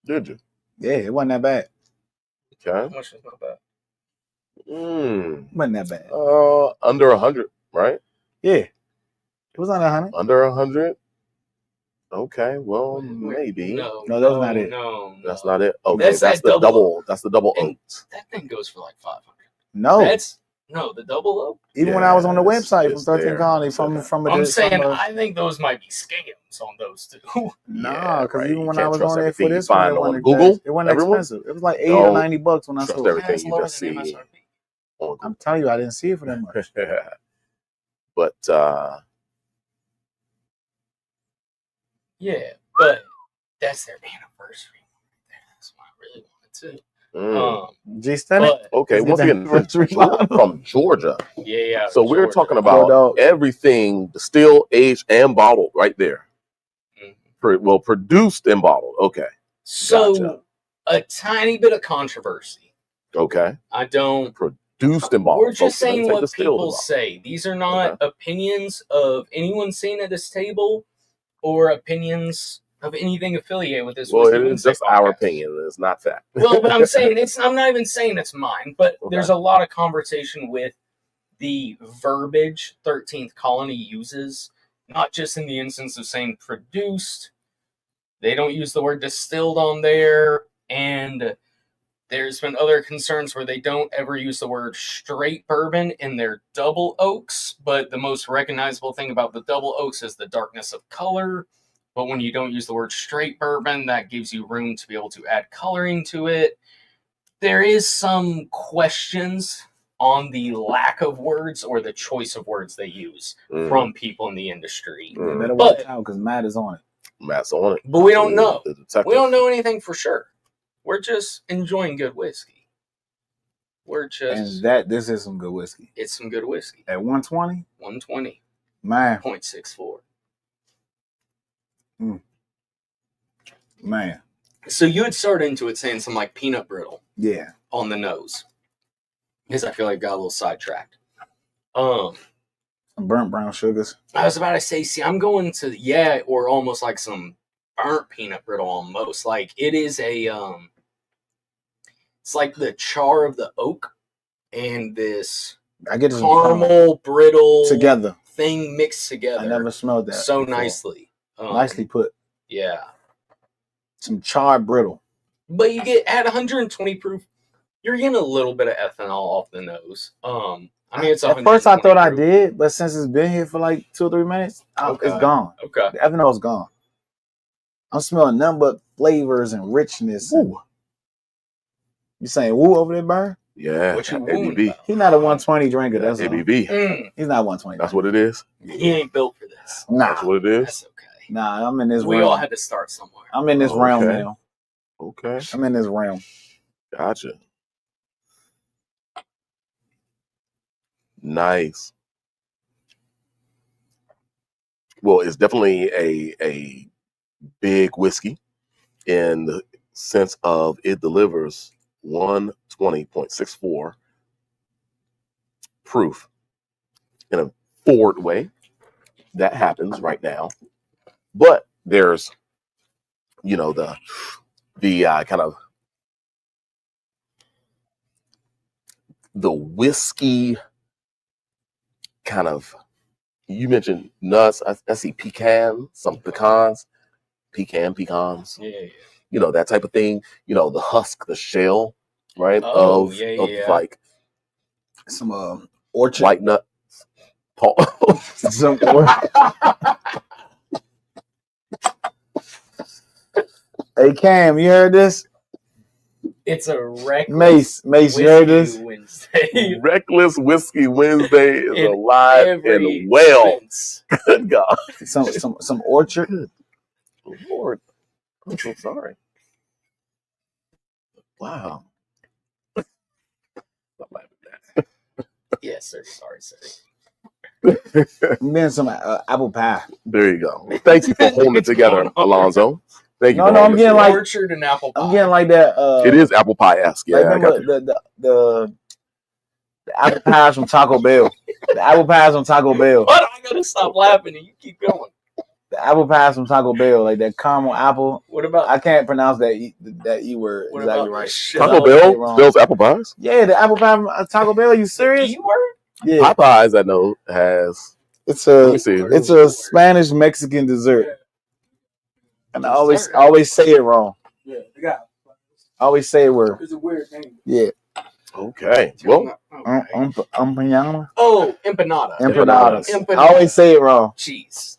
Did you? Yeah, it wasn't that bad. Okay. How much is not bad? Wasn't that bad. Under 100, right? Yeah. was under 100. Under 100. Okay, well, maybe. No, that's not it. No, that's not it. Okay, that's the double. That's the double oaks. That thing goes for like 500. No, the double oak. Even when I was on the website from 13th Colony, I'm saying I think those might be scams on those two. Nah, because even when I was on there for this one, it wasn't Google, it wasn't expensive. It was like $80 or $90 when I saw it. Everything you just see. I'm telling you, I didn't see it for that much. But yeah, but that's their anniversary. That's why I really wanted to. G-Stunning? Okay, once again, from Georgia. Yeah. So we're talking about everything distilled, aged, and bottled right there. Well, produced and bottled. Okay. So a tiny bit of controversy. Okay. I don't. Produced and bottled. We're just saying what people say. These are not opinions of anyone sitting at this table or opinions of anything affiliated with this. Well, it is just our opinion. It's not fact. Well, but I'm saying I'm not even saying it's mine, but there's a lot of conversation with the verbiage 13th Colony uses, not just in the instance of saying produced. They don't use the word distilled on there, and there's been other concerns where they don't ever use the word straight bourbon in their double oaks, but the most recognizable thing about the double oaks is the darkness of color. But when you don't use the word straight bourbon, that gives you room to be able to add coloring to it. There is some questions on the lack of words or the choice of words they use from people in the industry. Better watch out because Matt is on it. Matt's on it. But we don't know. We don't know anything for sure. We're just enjoying good whiskey. This is some good whiskey. It's some good whiskey. At 120? 120. Man. 0.64. Man. So you had started into it saying some like peanut brittle. Yeah. On the nose. Because I feel like I got a little sidetracked. Some burnt brown sugars. I was about to say, I'm going to, or almost like some burnt peanut brittle almost. Like it is it's like the char of the oak and this caramel brittle together thing mixed together. I never smelled that so before. Nicely. Nicely put. Yeah. Some charred brittle. But you get at 120 proof, you're getting a little bit of ethanol off the nose. I mean, it's at first I thought I did, but since it's been here for like 2 or 3 minutes, it's gone. Okay. The ethanol's gone. I'm smelling nothing but flavors and richness. And you saying woo over there, Burn? Yeah. What you ABV. He's not a 120 drinker. That's ABV. He's not 120. That's what it is. He ain't built for this. Nah. That's what it is. That's okay. Nah, I'm in this realm. We all had to start somewhere. I'm in this realm now. Okay. I'm in this realm. Gotcha. Nice. Well, it's definitely a big whiskey in the sense of it delivers 120.64 proof in a forward way. That happens right now. But there's, the kind of the whiskey kind of, you mentioned nuts. I see some pecans. Pecans. Yeah. That type of thing. The husk, the shell, right? Of like some orchard. White nut. Some orchard. Hey Cam, you heard this? It's a reckless Mace, you heard this? Wednesday. Reckless Whiskey Wednesday is alive and well. Good God. Some orchard. Good Lord. I'm so sorry. Wow. Yes, sir. Sorry, sir. I'm getting some apple pie. There you go. Thank you for holding it together, Alonzo. Thank you. No, I'm getting like orchard and apple pie. I'm getting like that. It is apple pie-esque. Yeah, like the apple pies from Taco Bell. The apple pies from Taco Bell. What? I gotta stop laughing and you keep going. The apple pies from Taco Bell, like that caramel apple. What about? I can't pronounce that E word exactly right. Taco Bell spells apple pies? Yeah, the apple pie from Taco Bell. Are you serious? E word? Yeah. Popeyes, I know, has It's a Spanish Mexican dessert, and I always say it wrong. Yeah, I always say it word. It's a weird name. Yeah. Okay. Well, empanada. Oh, empanada. Empanadas. I always say it wrong. Jeez.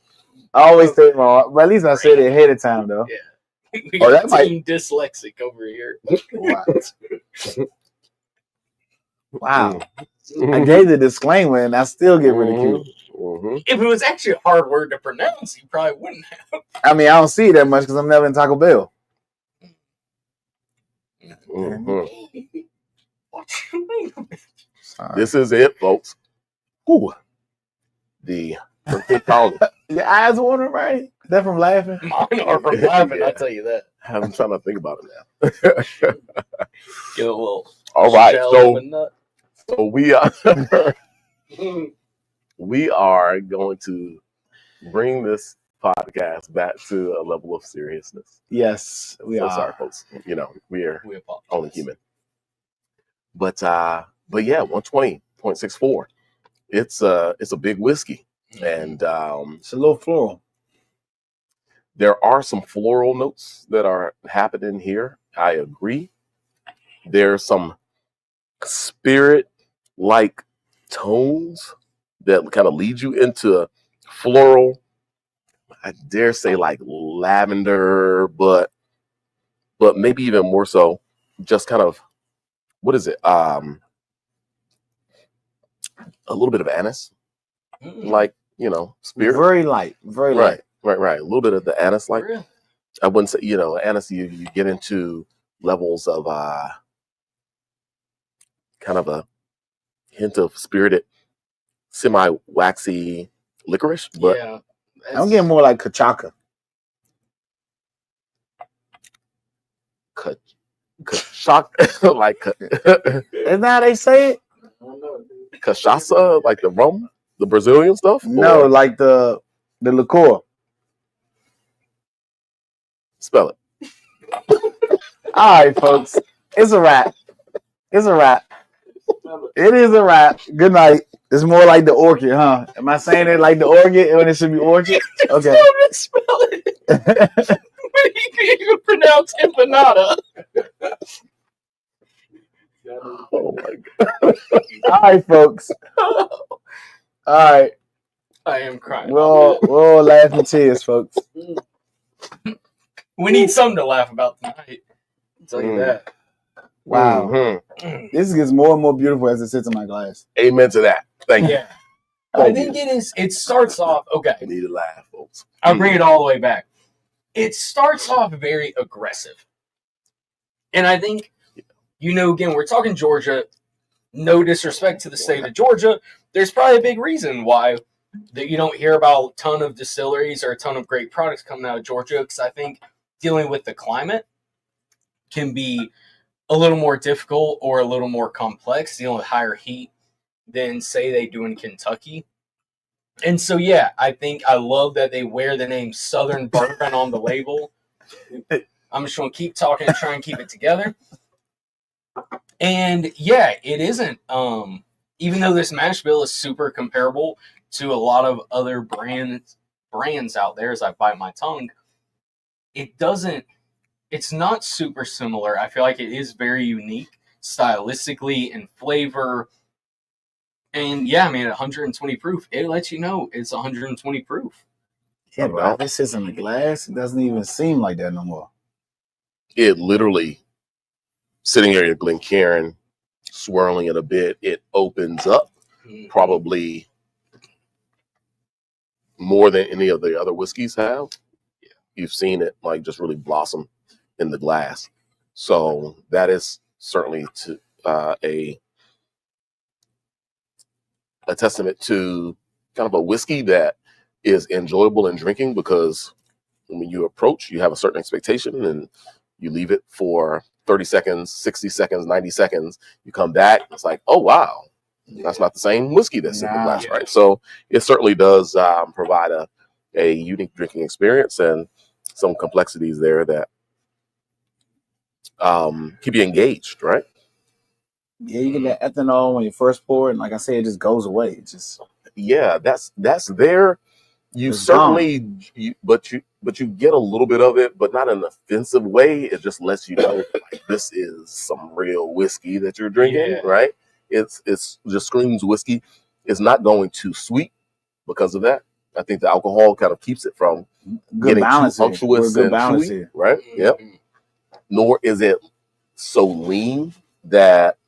I always say it wrong, but at least I said it ahead of time, though. Yeah. We got team dyslexic over here. Wow. I gave the disclaimer, and I still get ridiculed. If it was actually a hard word to pronounce, you probably wouldn't have. I mean, I don't see it that much because I'm never in Taco Bell. This is it, folks. Ooh. The your eyes watering, right? Is that from laughing? Mine are from laughing, I'll tell you that. I'm trying to think about it now. Give it a little. All right, so we are going to bring this podcast back to a level of seriousness. Yes, we are. Sorry, folks. You know, we're only human. But yeah, 120.64. It's a big whiskey, and it's a little floral. There are some floral notes that are happening here. I agree. There's some spirit-like tones that kind of lead you into floral. I dare say like lavender, but maybe even more so, just kind of, what is it? A little bit of anise, like, spirit. Very light, very light. Right. A little bit of the anise, like. Really? I wouldn't say, anise. You get into levels of kind of a hint of spirited, semi-waxy licorice, but yeah, I'm getting more like cachaca. Cachaca, like isn't that how they say it? Cachaça, like the rum, the Brazilian stuff. No, like the liqueur. Spell it. All right, folks. It's a wrap. It's a wrap. It is a wrap. Good night. It's more like the orchid, huh? Am I saying it like the orchid when it should be orchid? Okay. Spell it. But he can't even pronounce empanada. Oh my God. All right, folks. All right. I am crying. We're all laughing tears, folks. We need something to laugh about tonight. I'll tell you that. Wow. Mm-hmm. This gets more and more beautiful as it sits in my glass. Amen to that. Thank you. Yeah. I think it starts off, okay. I need to laugh, folks. I'll bring it all the way back. It starts off very aggressive. And I think, again, we're talking Georgia. No disrespect to the state of Georgia. There's probably a big reason why that you don't hear about a ton of distilleries or a ton of great products coming out of Georgia, because I think dealing with the climate can be a little more difficult or a little more complex, dealing with higher heat than, say, they do in Kentucky. And so, yeah, I think I love that they wear the name Southern Bourbon on the label. I'm just going to keep talking and try and keep it together. And, yeah, it isn't. Even though this mash bill is super comparable to a lot of other brands out there, as I bite my tongue, it's not super similar. I feel like it is very unique stylistically and flavor. And yeah, I mean, at 120 proof, it lets you know it's 120 proof. Yeah, but if it sits in the glass, it doesn't even seem like that no more. It literally, sitting here in Glencairn, swirling it a bit, it opens up probably more than any of the other whiskeys have. Yeah. You've seen it like just really blossom in the glass. So that is certainly a testament to kind of a whiskey that is enjoyable in drinking, because when you approach, you have a certain expectation and you leave it for 30 seconds, 60 seconds, 90 seconds. You come back, it's like, oh, wow, that's not the same whiskey that's in the glass, right? So it certainly does provide a unique drinking experience and some complexities there that keep you engaged, right? Yeah, you get that ethanol when you first pour it, and like I said, it just goes away. It just that's there. You it's certainly, but you get a little bit of it, but not in an offensive way. It just lets you know like this is some real whiskey that you're drinking, right? It's just screams whiskey. It's not going too sweet because of that. I think the alcohol kind of keeps it from getting too unctuous and chewy, right? Yep. Nor is it so lean that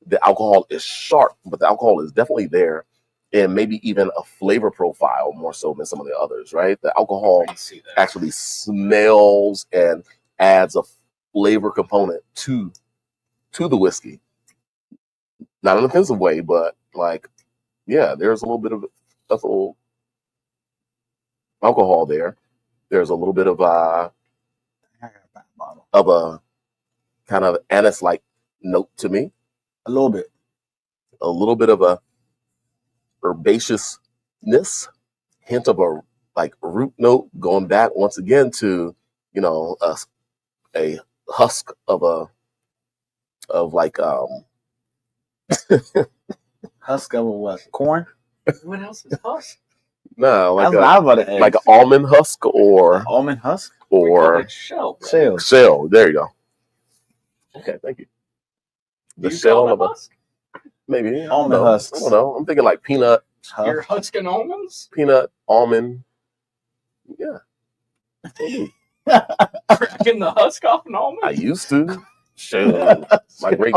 the alcohol is sharp, but the alcohol is definitely there, and maybe even a flavor profile more so than some of the others, right? The alcohol actually smells and adds a flavor component to the whiskey. Not in an offensive way, but like, yeah, there's a little bit of ethyl alcohol there. There's a little bit of a kind of anise-like note to me. A little bit of a herbaceousness, hint of a like root note, going back once again to a husk of husk of what? Corn? What else is husk? No, like an almond husk or almond husk or shell. Shell. There you go. Okay, thank you. The shell of a husk. Maybe almond husks. I don't know. I'm thinking like peanut. You're husking almonds? Peanut, almond. Yeah. Cracking the husk off an almond? I used to. Shoot. My great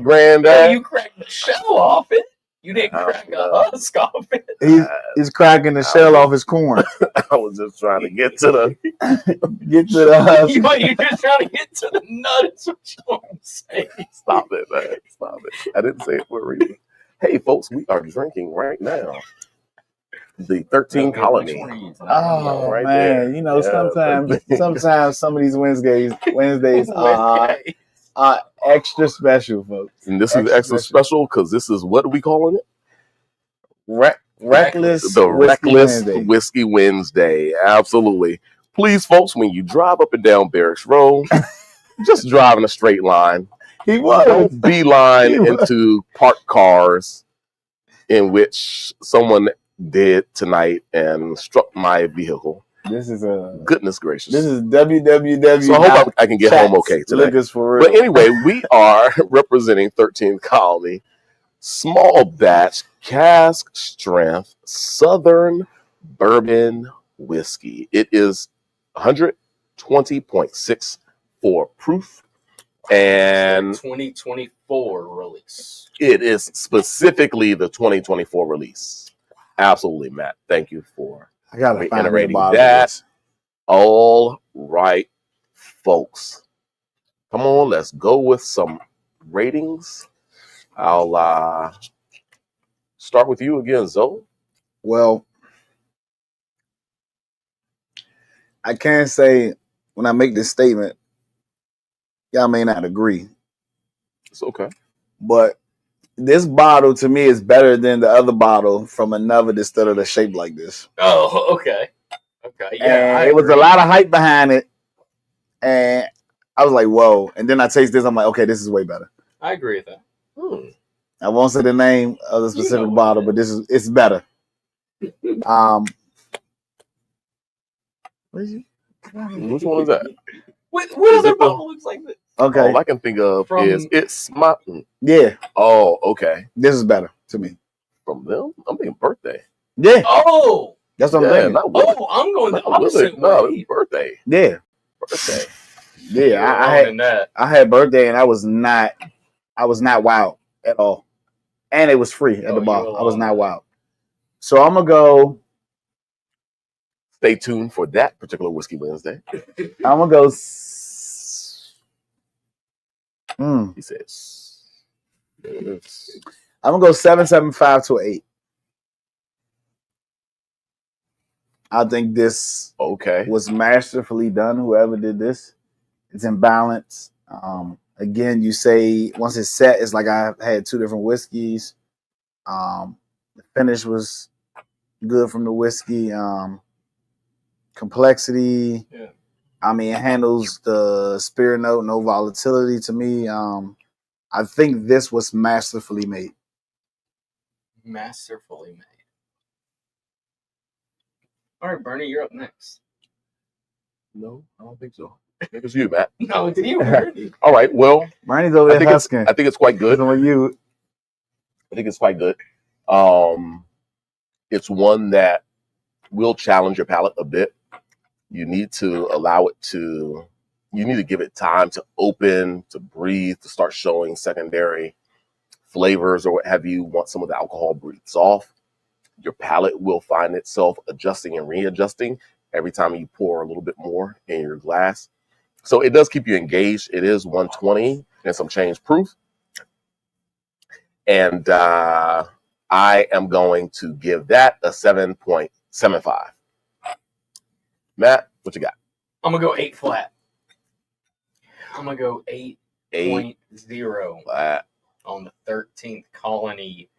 granddad. You cracked the shell off it. You didn't crack a husk off it. He's cracking the shell off his corn. I was just trying to get to the husk. You're just trying to get to the nut. Is what you want to say. Stop it, man. Stop it. I didn't say it for a reason. Hey, folks, we are drinking right now the 13th colony. Oh, right man. There. Sometimes some of these Wednesdays are extra special, folks. And this is extra special because this is, what are we calling it? Reckless Whiskey Wednesday. Absolutely. Please, folks, when you drive up and down Barracks Road, just drive in a straight line. Don't beeline into parked cars, in which someone did tonight and struck my vehicle. This is goodness gracious. This is www. So I hope I can get home okay today. But anyway, we are representing 13th Colony, small batch, cask strength, Southern bourbon whiskey. It is 120.64 proof. And 2024 release. It is specifically the 2024 release. Absolutely, Matt. Thank you for reiterating that. All right, folks. Come on, let's go with some ratings. I'll start with you again, Zoe. Well, I can't say when I make this statement, y'all may not agree. It's okay. But this bottle to me is better than the other bottle from another distiller that's shaped like this. Oh, okay. Okay. Yeah. And it was a lot of hype behind it. And I was like, whoa. And then I taste this, I'm like, okay, this is way better. I agree with that. I won't say the name of the specific bottle, but it's better. Which one is that? What other bottle looks like this? Okay. All I can think of is It's My... Yeah. Oh, okay. This is better to me. From them? I'm thinking Birthday. Yeah. Oh! That's what I'm thinking. I'm going the opposite way. It's Birthday. Yeah. Birthday. Yeah, I had Birthday and I was not wild at all. And it was free at the bar. I was not wild. So I'm gonna go. Stay tuned for that particular Whiskey Wednesday. I'm gonna go. He says. I'm gonna go 7.75 to 8. I think this was masterfully done. Whoever did this, it's in balance. Again, you say once it's set, it's like I had two different whiskeys. The finish was good from the whiskey. Complexity. Yeah. I mean, it handles the spirit note, no volatility to me. I think this was masterfully made. Masterfully made. All right, Burnie, you're up next. No, I don't think so. I think it's you, Matt. No, it's you, Burnie. All right, well. Burnie's over there husking. I think it's quite good. You. I think it's quite good. It's one that will challenge your palate a bit. You need to you need to give it time to open, to breathe, to start showing secondary flavors or what have you. Once some of the alcohol breathes off, your palate will find itself adjusting and readjusting every time you pour a little bit more in your glass. So it does keep you engaged. It is 120 and some change proof. And I am going to give that a 7.75. Matt, what you got? I'm going to go 8 flat. I'm going to go 8.0 flat on the 13th Colony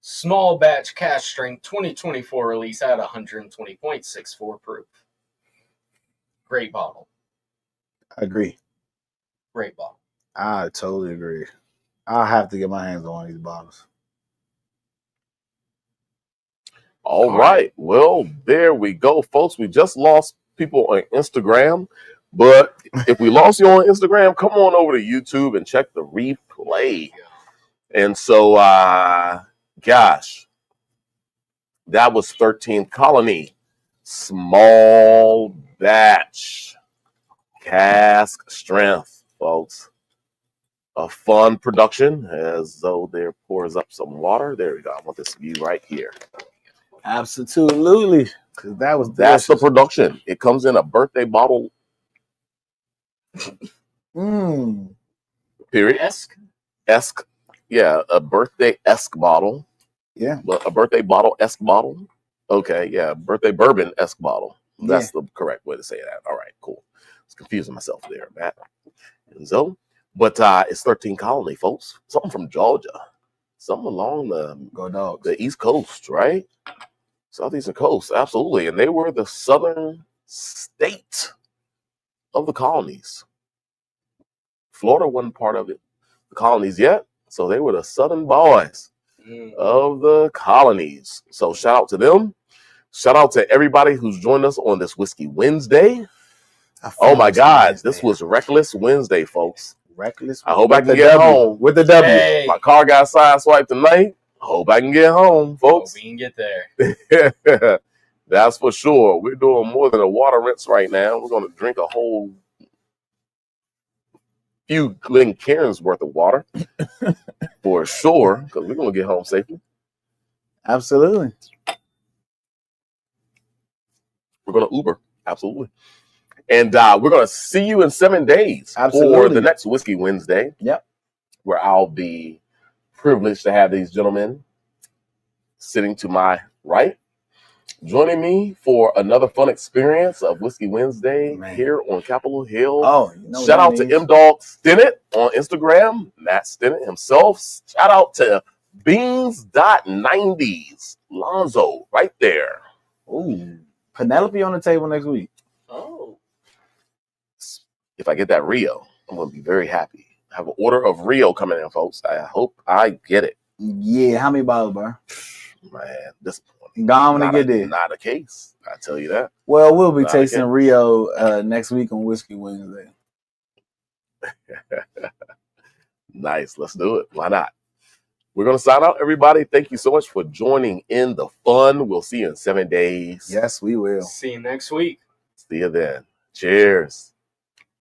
small batch cask strength 2024 release at 120.64 proof. Great bottle. I agree. Great bottle. I totally agree. I'll have to get my hands on one of these bottles. All right. Well, there we go, folks. We just lost people on Instagram. But if we lost you on Instagram, come on over to YouTube and check the replay. And so, gosh, that was 13th Colony. Small batch. Cask strength, folks. A fun production as though there pours up some water. There we go. I want this view right here. Absolutely. That's the production. It comes in a birthday bottle. Period. Esque. Yeah, a birthday-esque bottle. Yeah. A birthday bottle-esque bottle. Okay, yeah, birthday bourbon-esque bottle. That's the correct way to say that. All right, cool. I was confusing myself there, Matt. And so, but it's 13 Colony, folks. Something from Georgia. Something along the East Coast, right? Southeastern coast, absolutely. And they were the southern state of the colonies. Florida wasn't part of it, the colonies yet. So they were the southern boys of the colonies. So shout out to them. Shout out to everybody who's joined us on this Whiskey Wednesday. Oh my God, this was Reckless Wednesday, folks. Reckless. I hope I can get home with the W. Hey. My car got sideswiped tonight. Hope I can get home, folks. Hope we can get there. That's for sure. We're doing more than a water rinse right now. We're going to drink a whole few Glencairn's worth of water for sure, because we're going to get home safely. Absolutely. We're going to Uber. Absolutely. And we're going to see you in 7 days for the next Whiskey Wednesday. Yep. Where I'll be privileged to have these gentlemen sitting to my right, joining me for another fun experience of Whiskey Wednesday here on Capitol Hill. Oh, shout out to M-Dog Stennett on Instagram, Matt Stennett himself. Shout out to Beans.90s, Lonzo, right there. Ooh, Penelope on the table next week. Oh. If I get that Rio, I'm going to be very happy. I have an order of Rio coming in, folks. I hope I get it. Yeah, how many bottles, bro? Man, disappointing. Gone when they get there. Not a case, I tell you that. Well, we'll be tasting Rio next week on Whiskey Wednesday. Nice, let's do it. Why not? We're going to sign out, everybody. Thank you so much for joining in the fun. We'll see you in 7 days. Yes, we will. See you next week. See you then. Cheers.